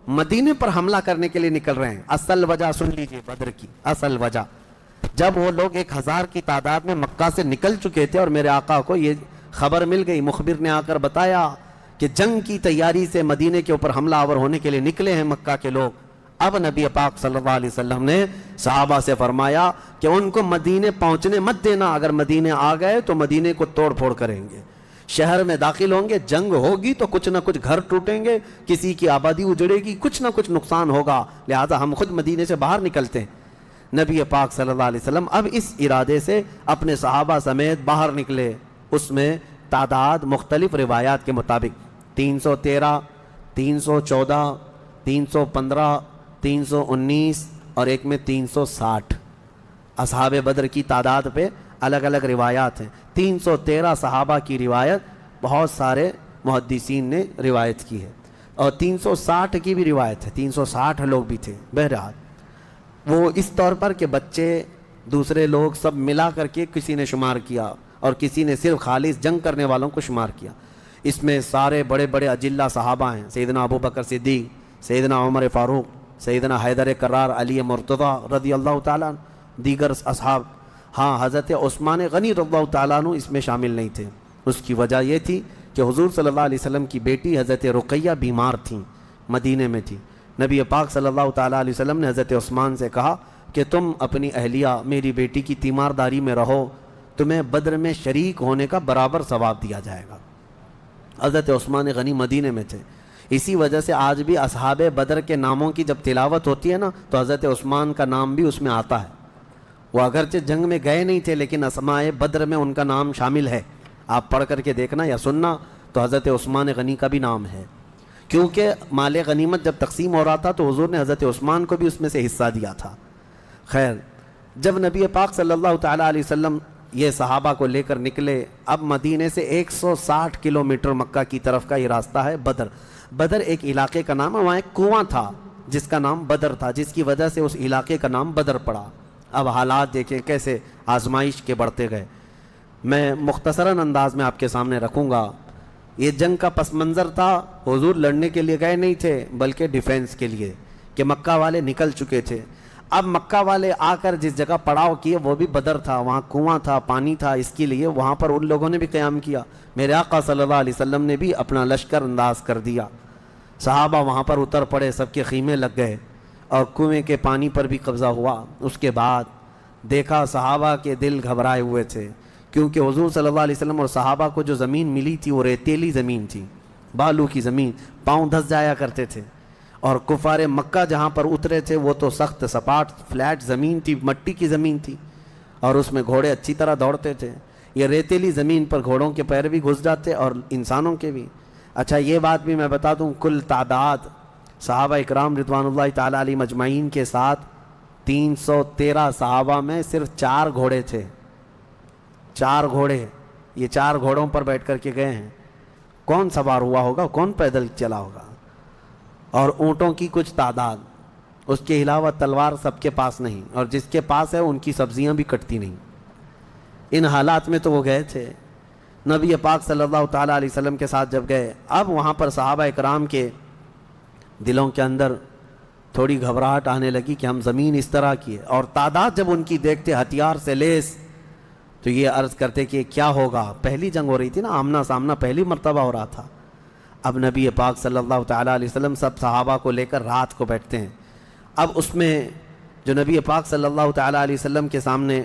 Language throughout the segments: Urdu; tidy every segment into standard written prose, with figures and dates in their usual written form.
مدینے پر حملہ کرنے کے لیے نکل رہے ہیں. اصل وجہ سن لیجئے بدر کی اصل وجہ. جب وہ لوگ 1000 کی تعداد میں مکہ سے نکل چکے تھے اور میرے آقا کو یہ خبر مل گئی, مخبر نے آ کر بتایا کہ جنگ کی تیاری سے مدینے کے اوپر حملہ آور ہونے کے لیے نکلے ہیں مکہ کے لوگ. اب نبی پاک صلی اللہ علیہ وسلم نے صحابہ سے فرمایا کہ ان کو مدینے پہنچنے مت دینا, اگر مدینے آ گئے تو مدینے کو توڑ پھوڑ کریں گے, شہر میں داخل ہوں گے, جنگ ہوگی تو کچھ نہ کچھ گھر ٹوٹیں گے, کسی کی آبادی اجڑے گی, کچھ نہ کچھ نقصان ہوگا, لہذا ہم خود مدینے سے باہر نکلتے ہیں. نبی پاک صلی اللہ علیہ وسلم اب اس ارادے سے اپنے صحابہ سمیت باہر نکلے. اس میں تعداد مختلف روایات کے مطابق 313, 314, 315, 319 اور ایک میں 360 اصحاب بدر کی تعداد پہ الگ الگ روایات ہیں. 313 صحابہ کی روایت بہت سارے محدثین نے روایت کی ہے, اور 360 کی بھی روایت ہے, 360 لوگ بھی تھے. بہرحال وہ اس طور پر کہ بچے دوسرے لوگ سب ملا کر کے کسی نے شمار کیا, اور کسی نے صرف خالص جنگ کرنے والوں کو شمار کیا. اس میں سارے بڑے بڑے اجلہ صحابہ ہیں, سیدنا ابو بکر صدیق, سیدنا عمر فاروق, سیدنا حیدر کرار, علی مرتضیٰ رضی اللہ تعالیٰ, دیگر اصحاب. ہاں, حضرت عثمان غنی رضی اللہ تعالیٰ عنہ اس میں شامل نہیں تھے. اس کی وجہ یہ تھی کہ حضور صلی اللہ علیہ وسلم کی بیٹی حضرت رقیہ بیمار تھیں, مدینے میں تھی. نبی پاک صلی اللہ تعالیٰ علیہ وسلم نے حضرت عثمان سے کہا کہ تم اپنی اہلیہ میری بیٹی کی تیمارداری میں رہو, تمہیں بدر میں شریک ہونے کا برابر ثواب دیا جائے گا. حضرت عثمان غنی مدینے میں تھے. اسی وجہ سے آج بھی اصحاب بدر کے ناموں کی جب تلاوت ہوتی ہے نا, تو حضرت عثمان کا نام بھی اس میں آتا ہے. وہ اگرچہ جنگ میں گئے نہیں تھے, لیکن اسماء بدر میں ان کا نام شامل ہے. آپ پڑھ کر کے دیکھنا یا سننا تو حضرت عثمان غنی کا بھی نام ہے, کیونکہ مال غنیمت جب تقسیم ہو رہا تھا تو حضور نے حضرت عثمان کو بھی اس میں سے حصہ دیا تھا. خیر, جب نبی پاک صلی اللہ تعالیٰ علیہ وسلم یہ صحابہ کو لے کر نکلے, اب مدینے سے 160 کلومیٹر مکہ کی طرف کا یہ راستہ ہے بدر. بدر ایک علاقے کا نام ہے, وہاں ایک کنواں تھا جس کا نام بدر تھا, جس کی وجہ سے اس علاقے کا نام بدر پڑا. اب حالات دیکھیں کیسے آزمائش کے بڑھتے گئے. میں مختصراً انداز میں آپ کے سامنے رکھوں گا. یہ جنگ کا پس منظر تھا, حضور لڑنے کے لیے گئے نہیں تھے بلکہ ڈیفینس کے لیے, کہ مکہ والے نکل چکے تھے. اب مکہ والے آ کر جس جگہ پڑاؤ کیے وہ بھی بدر تھا, وہاں کنواں تھا, پانی تھا, اس کے لیے وہاں پر ان لوگوں نے بھی قیام کیا. میرے آقا صلی اللہ علیہ وسلم نے بھی اپنا لشکر انداز کر دیا. صحابہ وہاں پر اتر پڑے, سب کے خیمے لگ گئے, اور کنویں کے پانی پر بھی قبضہ ہوا. اس کے بعد دیکھا صحابہ کے دل گھبرائے ہوئے تھے, کیونکہ حضور صلی اللہ علیہ وسلم اور صحابہ کو جو زمین ملی تھی وہ ریتیلی زمین تھی, بالو کی زمین, پاؤں دھس جایا کرتے تھے. اور کفار مکہ جہاں پر اترے تھے وہ تو سخت سپاٹ فلیٹ زمین تھی, مٹی کی زمین تھی, اور اس میں گھوڑے اچھی طرح دوڑتے تھے. یہ ریتیلی زمین پر گھوڑوں کے پیر بھی گھس جاتے اور انسانوں کے بھی. اچھا, یہ بات بھی میں بتا دوں, کل تعداد صحابہ اکرام رضوان اللہ تعالیٰ علیہ مجمعین کے ساتھ 313 صحابہ میں صرف 4 گھوڑے تھے. 4 گھوڑے, یہ 4 گھوڑوں پر بیٹھ کر کے گئے ہیں. کون سوار ہوا ہوگا, کون پیدل چلا ہوگا؟ اور اونٹوں کی کچھ تعداد, اس کے علاوہ تلوار سب کے پاس نہیں, اور جس کے پاس ہے ان کی سبزیاں بھی کٹتی نہیں. ان حالات میں تو وہ گئے تھے. نبی پاک صلی اللہ تعالیٰ علیہ وسلم کے ساتھ جب گئے, اب وہاں پر صحابہ اکرام کے دلوں کے اندر تھوڑی گھبراہٹ آنے لگی کہ ہم زمین اس طرح کی ہے, اور تعداد جب ان کی دیکھتے ہتھیار سے لیس, تو یہ عرض کرتے کہ کیا ہوگا. پہلی جنگ ہو رہی تھی نا, آمنا سامنا پہلی مرتبہ ہو رہا تھا. اب نبی پاک صلی اللہ تعالیٰ علیہ وسلم سب صحابہ کو لے کر رات کو بیٹھتے ہیں. اب اس میں جو نبی پاک صلی اللہ تعالیٰ علیہ وسلم کے سامنے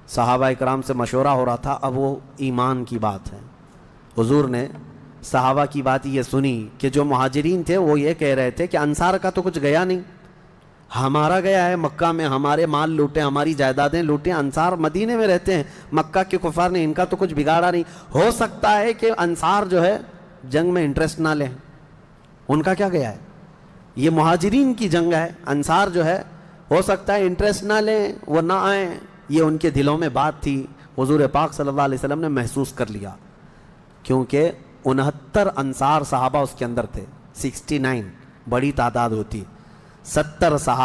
صحابہ اکرام سے مشورہ ہو رہا تھا, اب وہ ایمان کی بات ہے. حضور نے صحابہ کی بات یہ سنی کہ جو مہاجرین تھے وہ یہ کہہ رہے تھے کہ انصار کا تو کچھ گیا نہیں, ہمارا گیا ہے مکہ میں, ہمارے مال لوٹے, ہماری جائیدادیں لوٹیں, انصار مدینے میں رہتے ہیں, مکہ کے کفار نے ان کا تو کچھ بگاڑا نہیں. ہو سکتا ہے کہ انصار جو ہے جنگ میں انٹرسٹ نہ لیں, ان کا کیا گیا ہے, یہ مہاجرین کی جنگ ہے, انصار جو ہے ہو سکتا ہے انٹرسٹ نہ لیں, وہ نہ آئیں. یہ ان کے دلوں میں بات تھی, حضور پاک صلی اللہ علیہ وسلم نے محسوس کر لیا, کیونکہ 69 انصار صحابہ اس کے اندر تھے. 69 بڑی تعداد ہوتی, 70 صحابہ